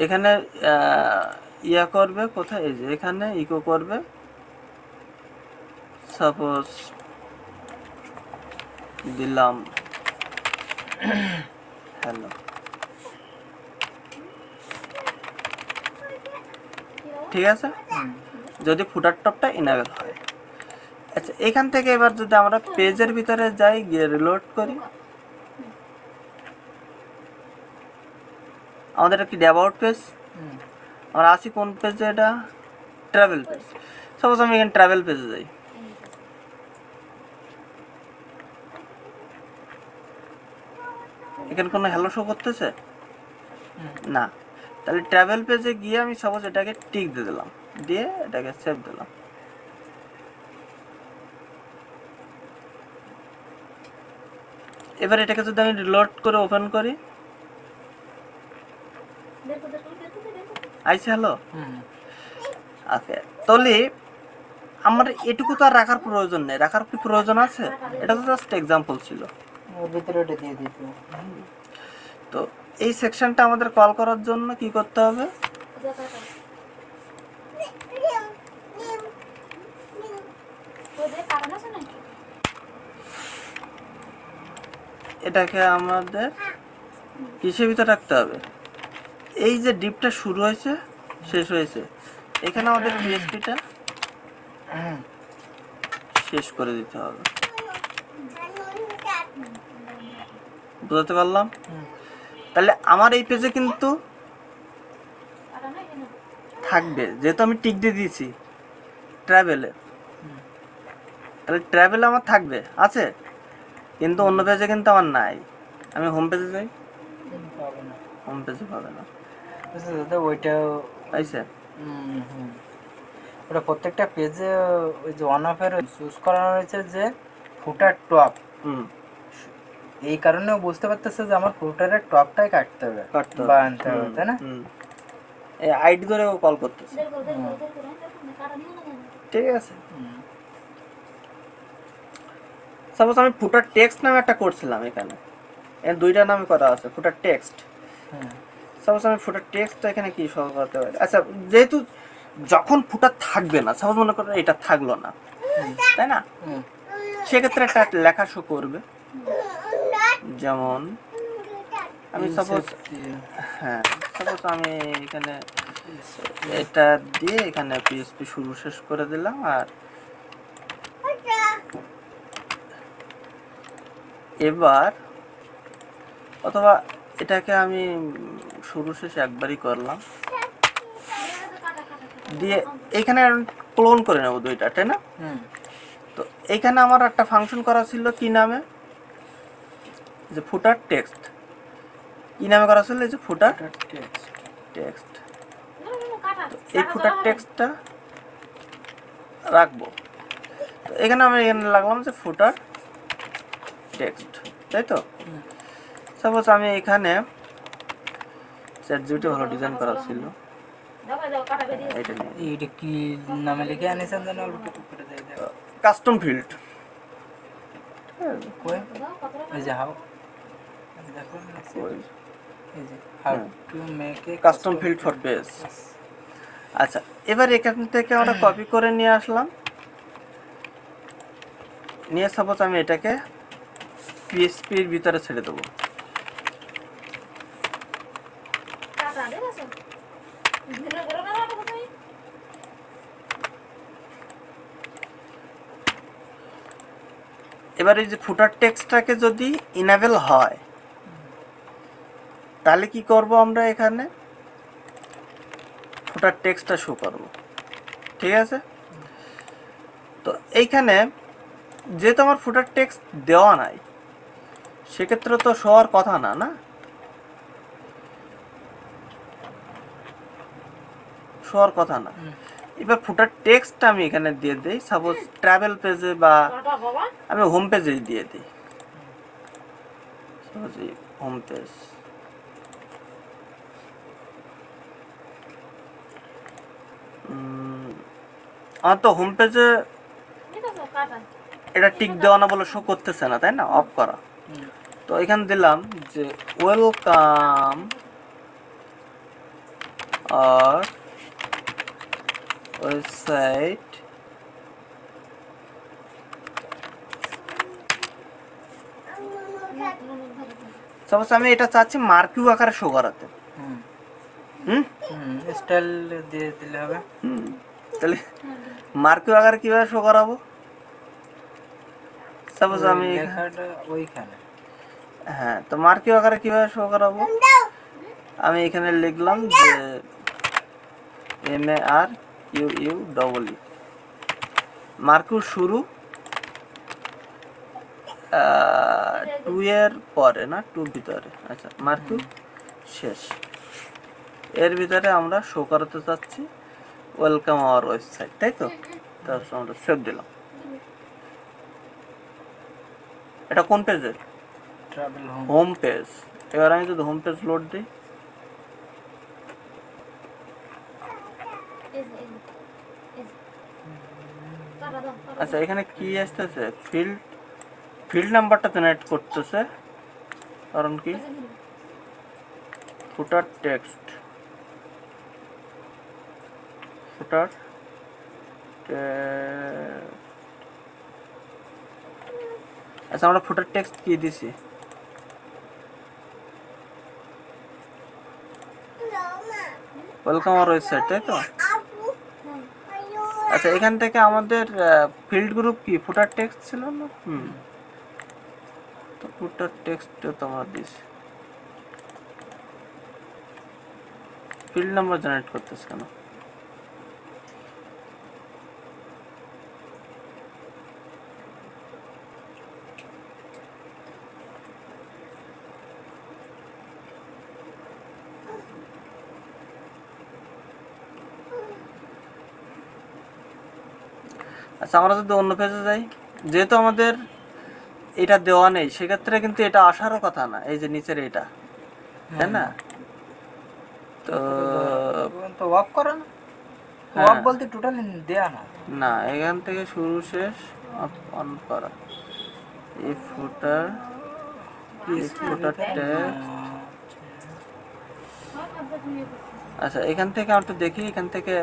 এখানে ইয়া করবে কোথায়, এই যে এখানে ইকো করবে, সাপোজ দিলাম হ্যালো, ঠিক আছে, যদি ফুটার টপটা ইনেবল হয়। আচ্ছা, এখান থেকে এবার যদি আমরা পেজের ভিতরে যাই, গিয়ে রিলোড করি, আমাদের একটি অ্যাবাউট পেজ, আমরা আসি কোন পেজে, এটা ট্রাভেল পেজ। সাপোজ আমি এখানে ট্রাভেল পেজে যাই, এখানে কোনো হ্যালো শো করতেছে না, তাহলে ট্রাভেল পেজে গিয়ে আমি সাপোজ এটাকে টিক দিয়ে দিলাম, দিয়ে এটাকে সেভ দিলাম। এবার এটাকে যদি আমি রিলোড করে ওপেন করি, আইসে হ্যালো। ওকে, তাহলে আমার এটুকু তো আর রাখার প্রয়োজন নেই, রাখার কি প্রয়োজন আছে? এটা তো জাস্ট এক্সাম্পল ছিল। তো এই সেকশনটা আমাদের কল করার জন্য কি করতে হবে? এটাকে আমাদের কিসের ভিতরে রাখতে হবে? এই যে ডিপটা শুরু হয়েছে শেষ হয়েছে, এখানে আমাদের পিএসপিটা শেষ করে দিতে হবে। বুঝতে পারলাম? তাহলে আমার এই পেজে কিন্তু থাকবে, যেহেতু আমি টিক দিয়ে দিয়েছি ট্রাভেলে, তাহলে ট্রাভেল আমার থাকবে, আছে, কিন্তু অন্য পেজে কিন্তু আমার নাই। আমি হোম পেজে যাই, হোম পেজে পাবে না। দাদা ওইটাও পাইছে? ওটা প্রত্যেকটা পেজে ওই যে অন অফের চুজ করানো হয়েছে যে ফুটার টপ, এই কারণেও বুঝতে পারতেছে যে আমার ফুটারের টপটাই কাটতে হবে বা আনতে হবে, তাই না? এই আইডি ধরেও কল করতেছে, ঠিক আছে। সাপোজ আমি ফুটার টেক্সট নামে একটা করছিলাম, এখানে দুইটা নামে করা আছে, ফুটার টেক্সট। সাপোজ আমি ফুটার টেক্সটটা এখানে কি সহ করতে পারি? আচ্ছা, যেহেতু যখন ফুটার থাকবে না, সাপোজ মনে করো এটা থাকলো না, তাই না, সেক্ষেত্রে একটা লেখা শো করবে। যেমন আমি সাপোজ, হ্যাঁ, সাপোজ আমি এখানে এটা দিয়ে এখানে পিএসপি শুরু শেষ করে দিলাম, আর এবার অথবা এটাকে আমি শুরু শেষ একবারই করলাম, দিয়ে এইখানে ক্লোন করে নেব দুইটা, তাই না? তো এইখানে আমার একটা ফাংশন করা ছিল কি নামে, যে ফুটার টেক্সট। কি নামে করা ছিল? এই যে ফুটার টেক্সট। এই ফুটার টেক্সটটা রাখবো। তো এখানে আমি এখানে লাগলাম যে ফুটার টেক্সট, তাই তো? সাপোজ আমি এখানে চ্যাটজিপিটি ভালো ডিজাইন করা ছিল, এটা নিয়ে এইটা কি নামে লিখে আনিছেন জানো? কাস্টম ফিল্ড, এই যে হাউ, দেখুন এই যে how to make a custom field for page. আচ্ছা, এবার এখান থেকে আমরা কপি করে নিয়ে আসলাম, নিয়ে সাপোজ আমি এটাকে পিএসপির ভিতরে ছেড়ে দেবো। এবার এই যে ফুটার টেক্সটটাকে যদি ইনেবল হয়, তাহলে কি করব আমরা? এখানে ফুটার টেক্সটটা শো করব, ঠিক আছে। তো এইখানে যেহেতু আমার ফুটার টেক্সট দেওয়া নাই, সেক্ষেত্রে তো শোয়ার কথা না, না শোয়ার কথা না। এবার ফুটার টেক্সটটা আমি এখানে দিয়ে দিই, সাপোজ ট্রাভেল পেজে বা আমি হোম পেজে দিয়ে দিই, সাপোজ হোম পেজ। আমার তো হোম পেজে এটা টিক দেওয়া না বলে শো করতেছে না, তাই না? অফ করা। তো এখানে দিলাম যে ওয়েলকাম আর ওয়েবসাইট সাপোজ আমি এটা চাচ্ছি মার্কিউ আকারে শো করাতে। স্টাইল দিয়ে দিলে হবে। তাহলে মার্কিউ আকারে কিভাবে শো করাবো? সাপোজ আমি লেখাটা ওইখানে, হ্যাঁ, তো মার্কিউ আকারে কিভাবে শো করাবো? আমি এখানে লিখলাম যে MARQUE মার্কিউ শুরু 2 এর পরে না 2 ভিতরে, আচ্ছা মার্কিউ শেষ, এর ভিতরে আমরা শো করাতে চাচ্ছি ওয়েলকাম আওয়ার ওয়েবসাইট, তাই তো? তারপর আমরা সেভ দিলাম। এটা কোন পেজে? Travel home page. এবার আমি যদি হোম পেজ লোড দিই, আচ্ছা এখানে কি আসতেছে? ফিল্ড নাম্বারটা জেনারেট করতেছে, কারণ কি ফুটার টেক্সট আচ্ছা আমরা ফুটার টেক্সট কি দিছি? ওয়েলকাম আওয়ার ওয়েবসাইট, তাই তো? আচ্ছা এখান থেকে আমাদের ফিল্ড গ্রুপ কি ফুটার টেক্সট ছিল না? তো ফুটার টেক্সট তো আমরা দিছি। ফিল্ড নাম্বার জেনারেট করতেছ কেন? আচ্ছা আমরা যদি অন্য পেজে যাই, যেহেতু আমাদের এটা দেওয়া নেই, সেক্ষেত্রে কিন্তু এটা আসারও কথা না, এই যে নিচের এটা, তাই না? তো ওয়াক করে না, ওয়াক বলতে টোটালি দেয়া না, না এখান থেকে শুরু শেষ অন করা। এই ফুটার টেক্সট, আচ্ছা এখান থেকে আমরা একটু দেখি, এখান থেকে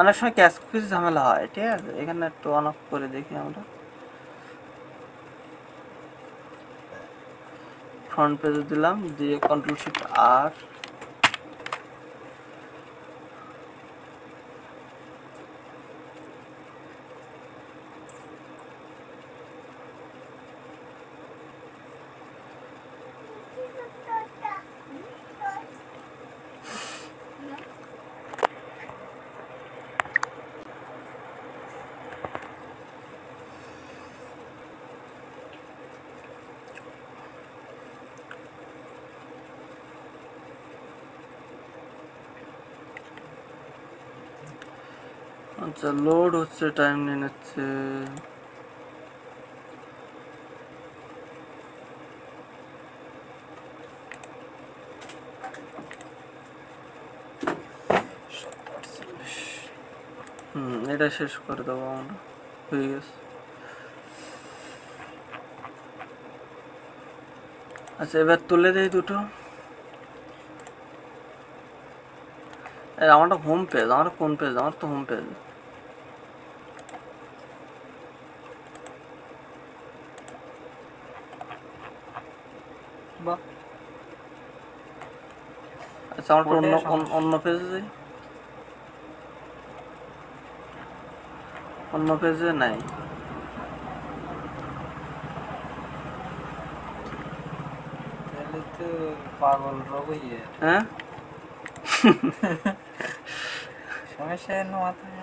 অনেক সময় ক্যাশ কুকিজ ঝামেলা হয়, ঠিক আছে? এখানে একটু অন অফ করে দেখি আমরা। ফ্রন্ট পেজে দিলাম, দিয়ে Ctrl+Shift+R, আচ্ছা লোড হচ্ছে, টাইম নিয়ে নিচ্ছে। এটা শেষ করে দেবো আমরা, হয়ে গেছে। আচ্ছা এবার তুলে দেই দুটো। আমারটা হোম পেজ, আমার কোন পেজ? আমার তো হোম পেজ। আচ্ছা আমার অন্য পেজে যাই, অন্য পেজে নাই। তাহলে তো পাগল রবই, হ্যাঁ সমস্যা এর মাথায়।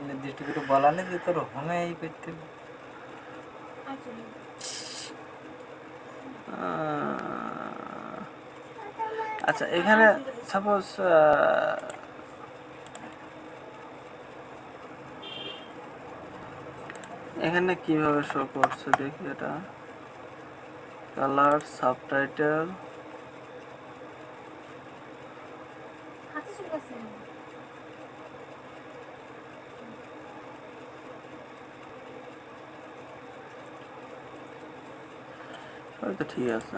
নির্দিষ্ট করে বলা নেই যে তোর হোমে এই করতে। আচ্ছা এখানে সাপোজ এখানে কিভাবে শো করছে দেখি, এটা কালার, সাবটাইটেল, ওই তো ঠিক আছে।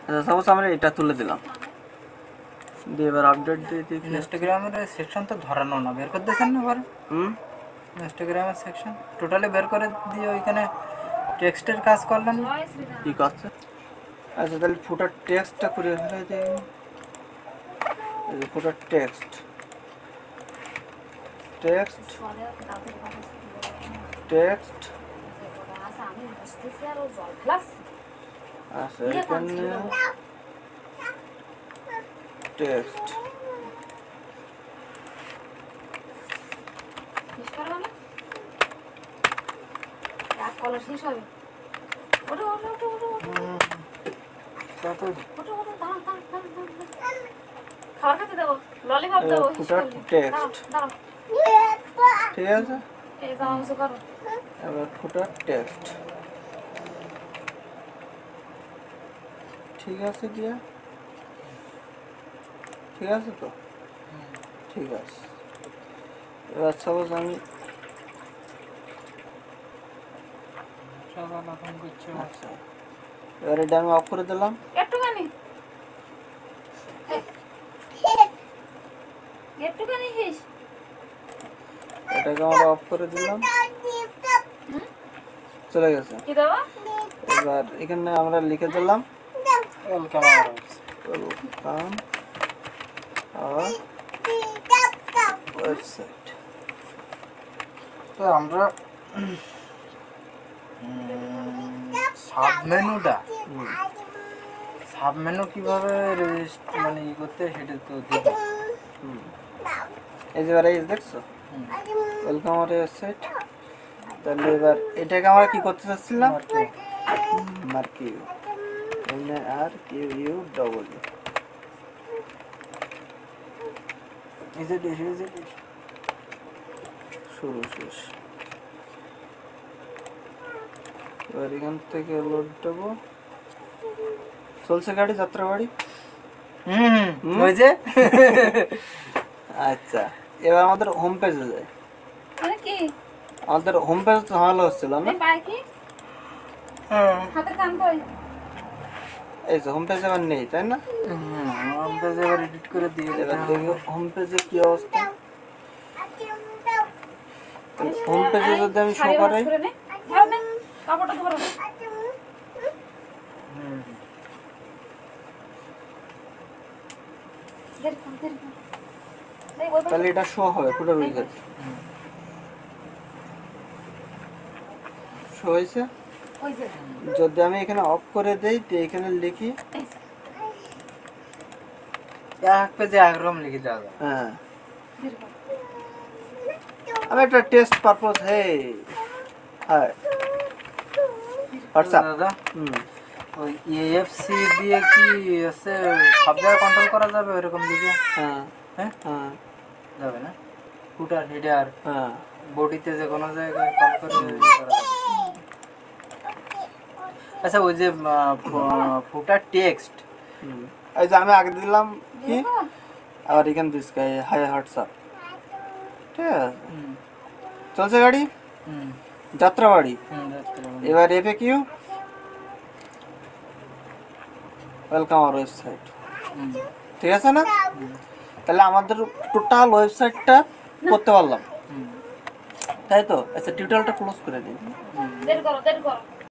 আচ্ছা সাপোজ আমরা এটা তুলে দিলাম, দিয়ে এবার আপডেট দিয়ে দিই। ইনস্টাগ্রামের সেকশন তো ধরানো না, বের করে দিয়েছেন না এবার? ইনস্টাগ্রামের সেকশন টোটালি বের করে দিয়ে ওইখানে টেক্সটের কাজ করলেন কি করছে? আচ্ছা তাহলে ফুটার টেক্সটটা করে ফেলে দিই। এই ফুটার টেক্সট টেক্সট টেক্সট আচ্ছা এখানে টেক্সট ফুটার টেক্সট ঠিক আছে। এবার ফুটার টেক্সট ঠিক আছে দিয়া, ঠিক আছে তো, ঠিক আছে। এবার সাপোজ আমি আচ্ছা এবার এটা আমি অফ করে দিলাম, একটুখানি হিস এটাকে আমরা অফ করে দিলাম, চলে গেছে। কি দেবো? এবার এখানে আমরা লিখে দিলাম ওয়েলকাম ওয়েলকাম আওয়ার ওয়েবসাইট। তো আমরা সাবমেনু কিভাবে মানে ই করতে সেটা তো দেখো। এই যে এবার এই দেখছো ওয়েলকাম আওয়ার ওয়েবসাইট। তাহলে এবার এটাকে আমরা কি করতে চাচ্ছিলাম, মার্কিউ MARQU শুরু শেষ। এবার এখান থেকে লোড দেবো, চলছে গাড়ি, যাত্রা বাড়ি। ওই যে আচ্ছা এবার আমাদের হোম পেজে যায়। মানে কি আমাদের হোম পেজ তো ঝামেলা হচ্ছিল না, পায় কি হাতের কাম কই? এই যে হোম পেজ এবার নেই তাই না? আমরা যে এবার এডিট করে দিয়ে এবার দেখো হোম পেজে কি অবস্থা। হোম পেজে যদি আমি শো করাই, কাপড়টা ধরো। তাহলে এটা শো হবে পুরো উইকেট শো হয়েছে। যদি আমি এখানে অফ করে দেই তো এখানে লিখি এক পেজে একরকম লিখে দেওয়া যায়। হ্যাঁ আমি একটা টেস্ট পারপোজ হে হাই হোয়াটসঅ্যাপ দাদা ওই এএফসি দিয়ে কি আছে সব জায়গায় কন্ট্রোল করা যাবে এরকম দিকে? হ্যাঁ হ্যাঁ হ্যাঁ যাবে না, ফুটার হেডার হ্যাঁ বডিতে যে কোনো জায়গায় কল করে করা যাবে। আচ্ছা ওই যে ফুটার টেক্সট, এই যে আমি আগে দিলাম কি আবার এখানে দিচ্ছি হাই হোয়াটসঅ্যাপ, ঠিক আছে চলছে গাড়ি, যাত্রা বাড়ি। এবার এফে কিউ ওয়েলকাম আওয়ার ওয়েবসাইট, ঠিক আছে না? তাহলে আমাদের টোটাল ওয়েবসাইটটা করতে পারলাম, তাই তো? আচ্ছা টিউটোরিয়ালটা ক্লোজ করে দিন। দেরি করো